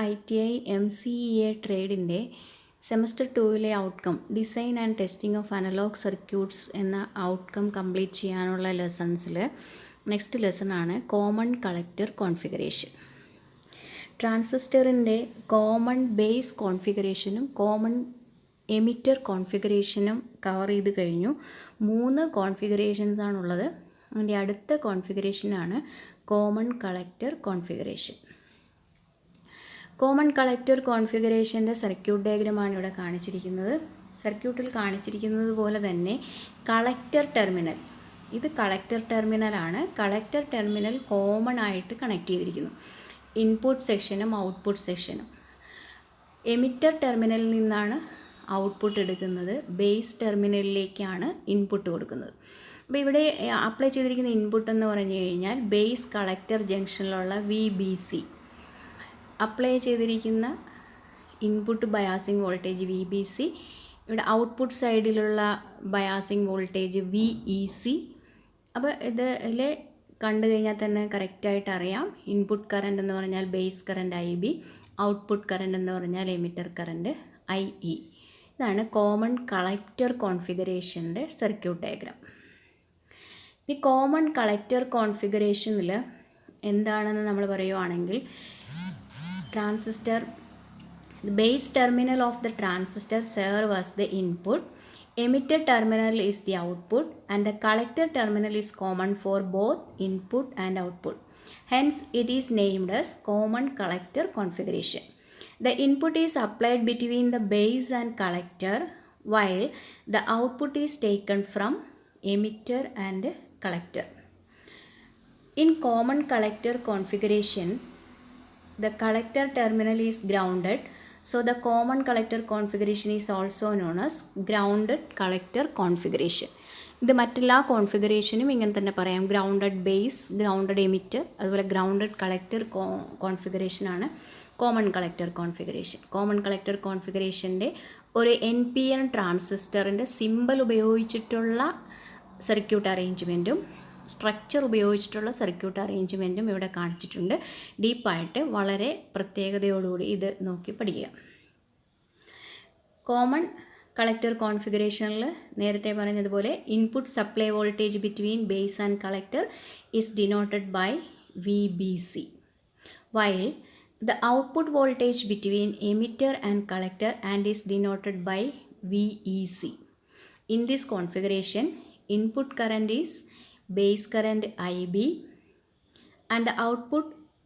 ITI MCEA ട്രേഡിൻ്റെ semester 2-ലെ outcome design and testing of analog circuits എന്ന outcome complete ചെയ്യാനുള്ള ലെസൺസിൽ നെക്സ്റ്റ് ലെസണാണ് കോമൺ കളക്ടർ കോൺഫിഗറേഷൻ. ട്രാൻസിസ്റ്ററിൻ്റെ കോമൺ ബേസ് കോൺഫിഗറേഷനും കോമൺ എമിറ്റർ കോൺഫിഗറേഷനും കവർ ചെയ്ത് കഴിഞ്ഞു. 3 കോൺഫിഗറേഷൻസ് ആണുള്ളത്. അതിൻ്റെ അടുത്ത കോൺഫിഗറേഷനാണ് common collector configuration. Common collector കോൺഫിഗറേഷൻ്റെ സർക്യൂട്ട് ഡയഗ്രമാണ് ഇവിടെ കാണിച്ചിരിക്കുന്നത്. സർക്യൂട്ടിൽ കാണിച്ചിരിക്കുന്നത് പോലെ തന്നെ കളക്ടർ ടെർമിനൽ, ഇത് കളക്ടർ ടെർമിനലാണ്. കളക്ടർ ടെർമിനൽ കോമൺ ആയിട്ട് കണക്ട് ചെയ്തിരിക്കുന്നു, ഇൻപുട്ട് സെക്ഷനും ഔട്ട്പുട്ട് സെക്ഷനും. എമിറ്റർ ടെർമിനലിൽ നിന്നാണ് ഔട്ട്പുട്ട് എടുക്കുന്നത്, ബേസ് ടെർമിനലിലേക്കാണ് ഇൻപുട്ട് കൊടുക്കുന്നത്. അപ്പോൾ ഇവിടെ അപ്ലൈ ചെയ്തിരിക്കുന്ന ഇൻപുട്ട് എന്ന് പറഞ്ഞു കഴിഞ്ഞാൽ ബേസ് കളക്ടർ ജംഗ്ഷനിലുള്ള VBC, അപ്ലൈ ചെയ്തിരിക്കുന്ന ഇൻപുട്ട് ബയാസിംഗ് വോൾട്ടേജ് VBC, ഇവിടെ ഔട്ട്പുട്ട് സൈഡിലുള്ള ബയാസിംഗ് വോൾട്ടേജ് VEC. അപ്പോൾ ഇതിൽ കണ്ടു കഴിഞ്ഞാൽ തന്നെ കറക്റ്റായിട്ട് അറിയാം. ഇൻപുട്ട് കറണ്ട് എന്ന് പറഞ്ഞാൽ base current IB, output current എന്ന് പറഞ്ഞാൽ എമിറ്റർ കറണ്ട് IE. ഇതാണ് കോമൺ കളക്ടർ കോൺഫിഗറേഷൻ്റെ സർക്യൂട്ട് ഡയഗ്രാം. ഈ കോമൺ കളക്ടർ കോൺഫിഗറേഷനിൽ എന്താണെന്ന് നമ്മൾ പറയുവാണെങ്കിൽ, transistor, the base terminal of the transistor serve as the input, emitter terminal is the output, and the collector terminal is common for both input and output. Hence it is named as common collector configuration. The input is applied between the base and collector, while the output is taken from emitter and collector. In common collector configuration, the collector terminal is grounded, so the common collector configuration is also known as grounded collector configuration. ഇത് മറ്റെല്ലാ കോൺഫിഗറേഷനും ഇങ്ങനെ തന്നെ പറയാം. Grounded base, grounded emitter, അതുപോലെ grounded collector കോൺഫിഗറേഷനാണ് common collector configuration. Common collector കോൺഫിഗറേഷൻ്റെ ഒരു NPN ട്രാൻസിസ്റ്ററിൻ്റെ സിമ്പൽ ഉപയോഗിച്ചിട്ടുള്ള സർക്യൂട്ട് അറേഞ്ച്മെൻറ്റും സ്ട്രക്ചർ ഉപയോഗിച്ചിട്ടുള്ള സർക്യൂട്ട് അറേഞ്ച്മെൻറ്റും ഇവിടെ കാണിച്ചിട്ടുണ്ട്. ഡീപ്പായിട്ട് വളരെ പ്രത്യേകതയോടുകൂടി ഇത് നോക്കി പഠിക്കുക. കോമൺ കളക്ടർ കോൺഫിഗറേഷനിൽ നേരത്തെ പറഞ്ഞതുപോലെ input supply voltage between base and collector is denoted by VBC, while the output voltage between emitter and collector and is denoted by VEC. In this configuration input current is base current IB and the output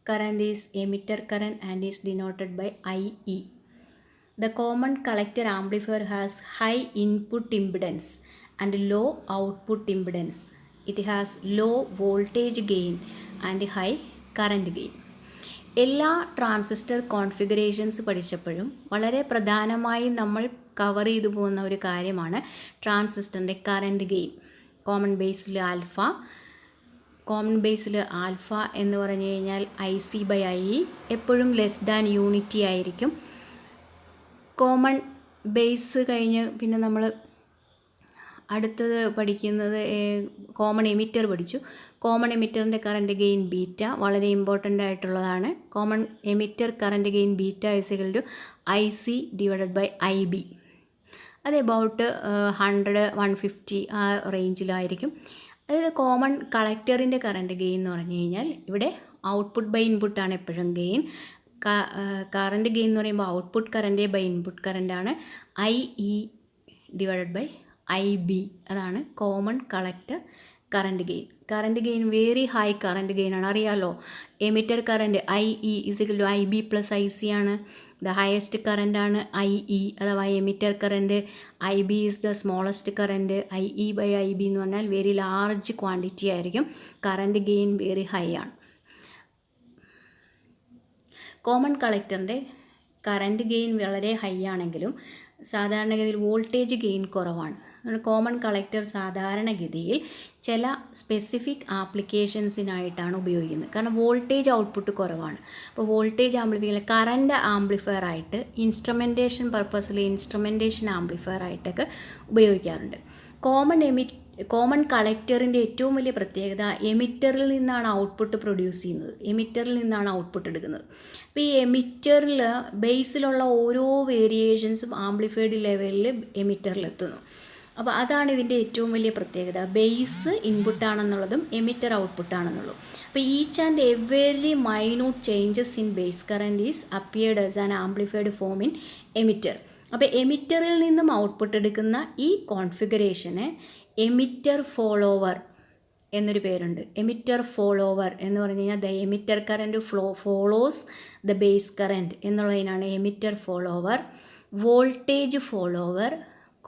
current is emitter current and is denoted by IE. The common collector amplifier has high input impedance and low output impedance. It has low voltage gain and high current gain. എല്ലാ transistor configurations പഠിച്ചപ്പോഴും വളരെ പ്രധാനമായി നമ്മൾ cover ചെയ്തു പോകുന്ന ഒരു കാര്യമാണ് ട്രാൻസിസ്റ്ററിൻ്റെ current gain. Common ബേസിൽ alpha, common ബേസിൽ alpha എന്ന് പറഞ്ഞു കഴിഞ്ഞാൽ IC/IE എപ്പോഴും ലെസ് ദാൻ യൂണിറ്റി ആയിരിക്കും. കോമൺ ബേസ് കഴിഞ്ഞ് പിന്നെ നമ്മൾ അടുത്തത് പഠിക്കുന്നത് കോമൺ എമിറ്റർ പഠിച്ചു. കോമൺ എമിറ്ററിൻ്റെ കറണ്ട് ഗെയിൻ ബീറ്റ വളരെ ഇമ്പോർട്ടൻ്റ് ആയിട്ടുള്ളതാണ്. Common emitter current gain beta = IC/IB. അത് എബൌട്ട് 100-150 ആ റേഞ്ചിലായിരിക്കും. അതായത് കോമൺ കളക്ടറിൻ്റെ കറണ്ട് ഗെയിൻ എന്ന് പറഞ്ഞു കഴിഞ്ഞാൽ ഇവിടെ ഔട്ട്പുട്ട് ബൈ ഇൻപുട്ടാണ് എപ്പോഴും ഗെയിൻ. കറണ്ട് ഗെയിൻ എന്ന് പറയുമ്പോൾ ഔട്ട്പുട്ട് കറണ്ട് ബൈ ഇൻപുട്ട് കറണ്ടാണ്. IE/IB അതാണ് common collector current gain. Current gain very high current gain ആണ്, അറിയാമല്ലോ. Emitter current IE = IB + IC ആണ്. ദ ഹയസ്റ്റ് കറണ്ട് ആണ് IE അഥവാ emitter current. IB is the smallest current. IE/IB എന്ന് പറഞ്ഞാൽ very large quantity ആയിരിക്കും. Current gain very high ആണ്. Common കളക്ടറിൻ്റെ കറണ്ട് ഗെയിൻ വളരെ ഹൈ ആണെങ്കിലും സാധാരണഗതിയിൽ വോൾട്ടേജ് ഗെയിൻ കുറവാണ്. കോമൺ കളക്ടർ സാധാരണഗതിയിൽ ചില സ്പെസിഫിക് ആപ്ലിക്കേഷൻസിനായിട്ടാണ് ഉപയോഗിക്കുന്നത്. കാരണം വോൾട്ടേജ് ഔട്ട്പുട്ട് കുറവാണ്. അപ്പോൾ വോൾട്ടേജ് ആംപ്ലിഫയർ, കറണ്ട് ആംപ്ലിഫയർ ആയിട്ട്, ഇൻസ്ട്രുമെൻറ്റേഷൻ പർപ്പസിൽ ഇൻസ്ട്രുമെൻറ്റേഷൻ ആംപ്ലിഫയർ ആയിട്ടൊക്കെ ഉപയോഗിക്കാറുണ്ട്. കോമൺ കോമൺ കളക്ടറിൻ്റെ ഏറ്റവും വലിയ പ്രത്യേകത എമിറ്ററിൽ നിന്നാണ് ഔട്ട്പുട്ട് പ്രൊഡ്യൂസ് ചെയ്യുന്നത്, എമിറ്ററിൽ നിന്നാണ് ഔട്ട്പുട്ട് എടുക്കുന്നത്. അപ്പോൾ ഈ എമിറ്ററിൽ ബേസിലുള്ള ഓരോ വേരിയേഷൻസും ആംപ്ലിഫൈഡ് ലെവലിൽ എമിറ്ററിലെത്തുന്നു. അപ്പോൾ അതാണ് ഇതിൻ്റെ ഏറ്റവും വലിയ പ്രത്യേകത. ബേസ് ഇൻപുട്ടാണെന്നുള്ളതും എമിറ്റർ ഔട്ട്പുട്ടാണെന്നുള്ളതും. അപ്പോൾ each and every minute changes in base current is appeared as an amplified form in emitter. അപ്പോൾ എമിറ്ററിൽ നിന്നും ഔട്ട്പുട്ട് എടുക്കുന്ന ഈ കോൺഫിഗറേഷന് എമിറ്റർ ഫോളോവർ എന്നൊരു പേരുണ്ട്. എമിറ്റർ ഫോളോവർ എന്ന് പറഞ്ഞു കഴിഞ്ഞാൽ the emitter current follows the base current എന്നുള്ളതിനാണ് emitter follower. Voltage follower,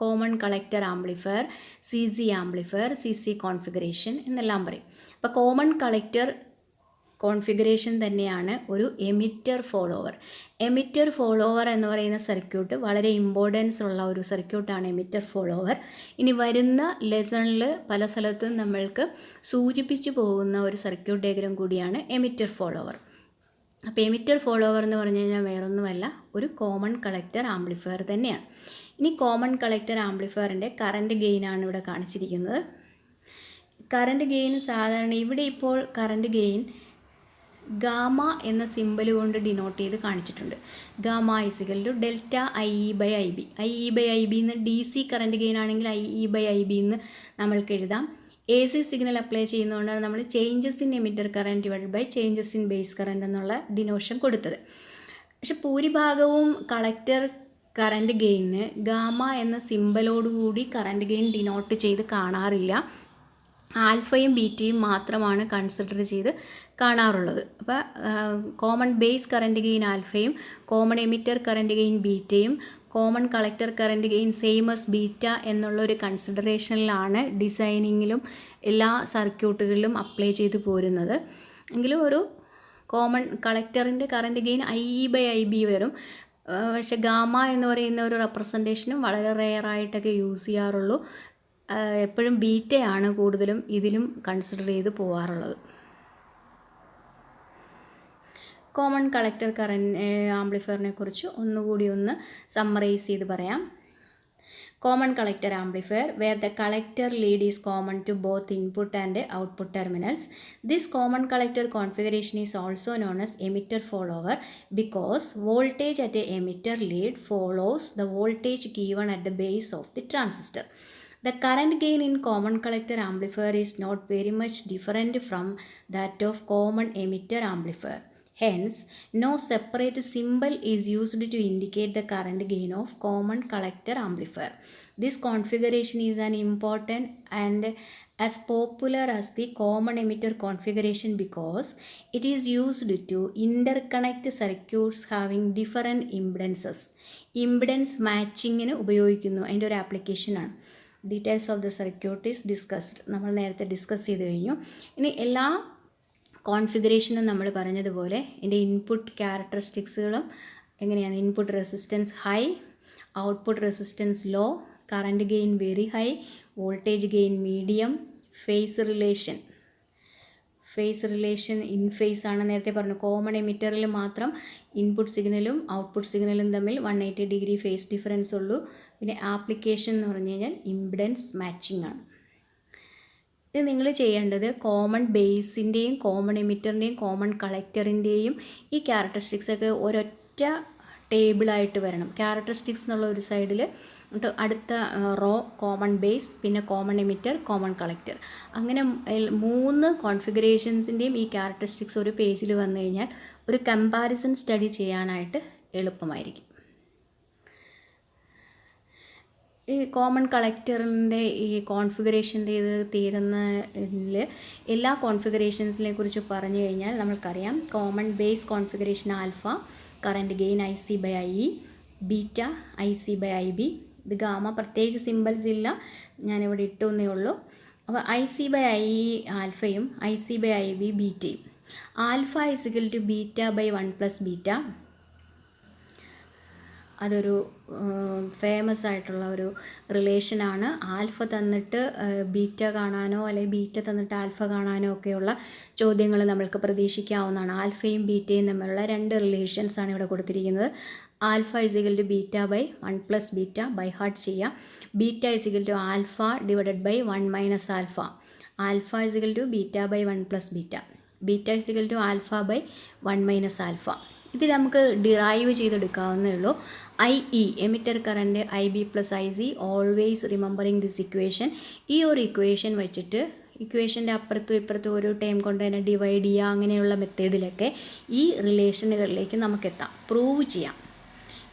common collector amplifier, CC amplifier, CC configuration എന്നെല്ലാം പറയും. അപ്പോൾ കോമൺ കളക്ടർ കോൺഫിഗറേഷൻ തന്നെയാണ് ഒരു എമിറ്റർ ഫോളോവർ. എമിറ്റർ ഫോളോവർ എന്ന് പറയുന്ന സർക്യൂട്ട് വളരെ ഇമ്പോർട്ടൻസ് ഉള്ള ഒരു സർക്യൂട്ടാണ് എമിറ്റർ ഫോളോവർ. ഇനി വരുന്ന ലെസണിൽ പല സ്ഥലത്തും നമ്മൾക്ക് സൂചിപ്പിച്ചു പോകുന്ന ഒരു സർക്യൂട്ട് ഡയഗ്രം കൂടിയാണ് എമിറ്റർ ഫോളോവർ. അപ്പോൾ എമിറ്റർ ഫോളോവർ എന്ന് പറഞ്ഞു കഴിഞ്ഞാൽ വേറൊന്നുമല്ല, ഒരു കോമൺ കളക്ടർ ആംപ്ലിഫയർ തന്നെയാണ്. ഇനി കോമൺ കളക്ടർ ആംപ്ലിഫയറിൻ്റെ കറൻറ്റ് ഗെയിനാണ് ഇവിടെ കാണിച്ചിരിക്കുന്നത്. കറൻറ്റ് ഗെയിൻ സാധാരണ ഇവിടെ ഇപ്പോൾ കറൻറ്റ് ഗെയിൻ ഗാമ എന്ന സിമ്പൽ കൊണ്ട് ഡിനോട്ട് ചെയ്ത് കാണിച്ചിട്ടുണ്ട്. Gamma = delta IE/IB. IE/IB എന്ന് DC കറൻറ്റ് ഗെയിൻ ആണെങ്കിൽ IE/IB എന്ന് നമ്മൾക്ക് എഴുതാം. AC സിഗ്നൽ അപ്ലൈ ചെയ്യുന്നതുകൊണ്ടാണ് നമ്മൾ changes in emitter current / changes in base current എന്നുള്ള ഡിനോഷൻ കൊടുത്തത്. പക്ഷെ ഭൂരിഭാഗവും കളക്ടർ കറൻറ്റ് ഗെയിനിന് ഗാമ എന്ന സിമ്പലോടുകൂടി കറൻറ്റ് ഗെയിൻ ഡിനോട്ട് ചെയ്ത് കാണാറില്ല. ആൽഫയും ബീറ്റയും മാത്രമാണ് കൺസിഡർ ചെയ്ത് കാണാറുള്ളത്. അപ്പോൾ കോമൺ ബേസ് കറൻറ്റ് ഗെയിൻ ആൽഫയും കോമൺ എമിറ്റർ കറൻറ്റ് ഗെയിൻ ബീറ്റയും common collector current gain same as beta എന്നുള്ളൊരു കൺസിഡറേഷനിലാണ് ഡിസൈനിങ്ങിലും എല്ലാ സർക്യൂട്ടുകളിലും അപ്ലൈ ചെയ്ത് പോരുന്നത്. എങ്കിലും ഒരു കോമൺ കളക്ടറിൻ്റെ കറൻറ്റ് ഗെയിൻ IE/IB വരും. പക്ഷേ ഗാമ എന്ന് പറയുന്ന ഒരു റെപ്രസെൻറ്റേഷനും വളരെ റെയറായിട്ടൊക്കെ യൂസ് ചെയ്യാറുള്ളൂ. എപ്പോഴും ബീറ്റയാണ് കൂടുതലും ഇതിലും കൺസിഡർ ചെയ്ത് പോകാറുള്ളത്. കോമൺ കളക്ടർ കറൻറ്റ് ആംപ്ലിഫയറിനെ കുറിച്ച് ഒന്നുകൂടി ഒന്ന് സമ്മറൈസ് ചെയ്ത് പറയാം. Common collector amplifier where the collector lead is common to both input and output terminals. This common collector configuration is also known as emitter follower because voltage at a emitter lead follows the voltage given at the base of the transistor. The current gain in common collector amplifier is not very much different from that of common emitter amplifier. Hence, no separate symbol is used to indicate the current gain of common collector amplifier. This configuration is an important and as popular as the common emitter configuration because it is used to interconnect circuits having different impedances. Impedance matching ന് ഉപയോഗിക്കുന്നു. അതിൻ്റെ ഒരു ആപ്ലിക്കേഷനാണ്. Details of the circuit is discussed. നമ്മൾ നേരത്തെ discuss ചെയ്ത് കഴിഞ്ഞു. ഇനി എല്ലാ കോൺഫിഗറേഷനും നമ്മൾ പറഞ്ഞതുപോലെ ഇതിൻ്റെ ഇൻപുട്ട് ക്യാരക്ടറിസ്റ്റിക്സുകളും എങ്ങനെയാണ്? Input resistance high, output resistance low, current gain very high, voltage gain medium, phase relation in phase ആണ്. നേരത്തെ പറഞ്ഞു കോമൺ എമിറ്ററിൽ മാത്രം ഇൻപുട്ട് സിഗ്നലും ഔട്ട്പുട്ട് സിഗ്നലും തമ്മിൽ 180 ഡിഗ്രി ഫേസ് ഡിഫറൻസ് ഉള്ളൂ. പിന്നെ ആപ്ലിക്കേഷൻ എന്ന് പറഞ്ഞു കഴിഞ്ഞാൽ ഇംപിഡൻസ് മാച്ചിങ് ആണ്. ഇത് നിങ്ങൾ ചെയ്യേണ്ടത് കോമൺ ബേസിൻ്റെയും കോമൺ എമിറ്ററിൻ്റെയും കോമൺ കളക്ടറിൻ്റെയും ഈ ക്യാരക്ടറിസ്റ്റിക്സൊക്കെ ഒരൊറ്റ ടേബിളായിട്ട് വരണം. ക്യാരക്ടറിസ്റ്റിക്സ് എന്നുള്ള ഒരു സൈഡിൽ അടുത്ത റോ കോമൺ ബേസ്, പിന്നെ കോമൺ എമിറ്റർ, കോമൺ കളക്ടർ, അങ്ങനെ 3 കോൺഫിഗറേഷൻസിൻ്റെയും ഈ ക്യാരക്ടറിസ്റ്റിക്സ് ഒരു പേജിൽ വന്നു കഴിഞ്ഞാൽ ഒരു കമ്പാരിസൺ സ്റ്റഡി ചെയ്യാനായിട്ട് എളുപ്പമായിരിക്കും. ഈ കോമൺ കളക്ടറിൻ്റെ ഈ കോൺഫിഗറേഷൻ്റെ ഇത് തീരുന്നതിൽ എല്ലാ കോൺഫിഗറേഷൻസിനെ കുറിച്ച് പറഞ്ഞു കഴിഞ്ഞാൽ നമ്മൾക്കറിയാം. Common base configuration alpha, current gain IC/IE, beta IC/IB. ഇത് ഗാമ പ്രത്യേകിച്ച് സിമ്പിൾസ് ഇല്ല, ഞാനിവിടെ ഇട്ടുവെന്നേ ഉള്ളൂ. അപ്പോൾ IC/IE ആൽഫയും IC/IB ബീറ്റയും. ആൽഫ = β/1 + β, അതൊരു ഫേമസ് ആയിട്ടുള്ള ഒരു റിലേഷനാണ്. ആൽഫ തന്നിട്ട് ബീറ്റ കാണാനോ അല്ലെങ്കിൽ ബീറ്റ തന്നിട്ട് ആൽഫ കാണാനോ ഒക്കെയുള്ള ചോദ്യങ്ങൾ നമ്മൾക്ക് പ്രതീക്ഷിക്കാവുന്നതാണ്. ആൽഫയും ബീറ്റയും തമ്മിലുള്ള 2 റിലേഷൻസാണ് ഇവിടെ കൊടുത്തിരിക്കുന്നത്. Alpha is equal to beta by 1 plus beta by heart ചെയ്യാം. Beta is equal to alpha divided by 1 minus alpha. Alpha is equal to beta by 1 plus beta. Beta is equal to alpha by 1 minus alpha. ഇത് നമുക്ക് derive ചെയ്തെടുക്കാവുന്നേ ഉള്ളൂ. IE emitter current IB plus IC, always remembering this equation. ഈ ഒരു equation വെച്ചിട്ട് ഇക്വേഷൻ്റെ അപ്പുറത്തും ഇപ്പുറത്തും ഒരു ടൈം കൊണ്ട് തന്നെ ഡിവൈഡ് ചെയ്യുക, അങ്ങനെയുള്ള മെത്തേഡിലൊക്കെ ഈ റിലേഷനുകളിലേക്ക് നമുക്കെത്താം, പ്രൂവ് ചെയ്യാം.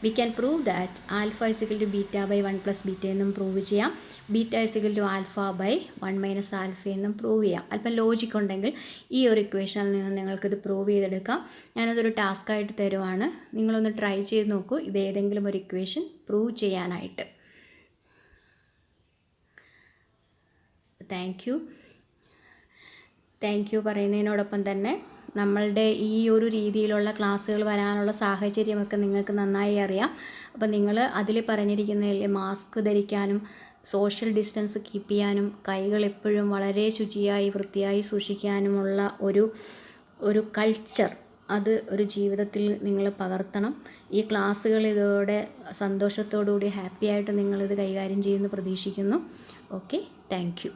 We can prove that alpha is equal to beta by 1 plus beta എന്നും പ്രൂവ് ചെയ്യാം. Beta is equal to alpha by 1 minus alpha എന്നും പ്രൂവ് ചെയ്യാം. അല്പം ലോജിക് ഉണ്ടെങ്കിൽ ഈ ഒരു ഇക്വേഷനിൽ നിന്ന് നിങ്ങൾക്കിത് പ്രൂവ് ചെയ്തെടുക്കാം. ഞാനതൊരു ടാസ്ക്കായിട്ട് തരുവാണ്. നിങ്ങളൊന്ന് ട്രൈ ചെയ്ത് നോക്കൂ ഇത് ഏതെങ്കിലും ഒരു ഇക്വേഷൻ പ്രൂവ് ചെയ്യാനായിട്ട്. താങ്ക് യു പറയുന്നതിനോടൊപ്പം തന്നെ നമ്മളുടെ ഈ ഒരു രീതിയിലുള്ള ക്ലാസ്സുകൾ വരാനുള്ള സാഹചര്യമൊക്കെ നിങ്ങൾക്ക് നന്നായി അറിയാം. അപ്പോൾ നിങ്ങൾ അതിൽ പറഞ്ഞിരിക്കുന്നതിൽ മാസ്ക് ധരിക്കാനും സോഷ്യൽ ഡിസ്റ്റൻസ് കീപ്പ് ചെയ്യാനും കൈകൾ എപ്പോഴും വളരെ ശുചിയായി വൃത്തിയായി സൂക്ഷിക്കാനുമുള്ള ഒരു കൾച്ചർ, അത് ഒരു ജീവിതത്തിൽ നിങ്ങൾ പകർത്തണം. ഈ ക്ലാസ്സുകൾ ഇതോടെ സന്തോഷത്തോടുകൂടി ഹാപ്പിയായിട്ട് നിങ്ങളിത് കൈകാര്യം ചെയ്യുമെന്ന് പ്രതീക്ഷിക്കുന്നു. Okay, thank you.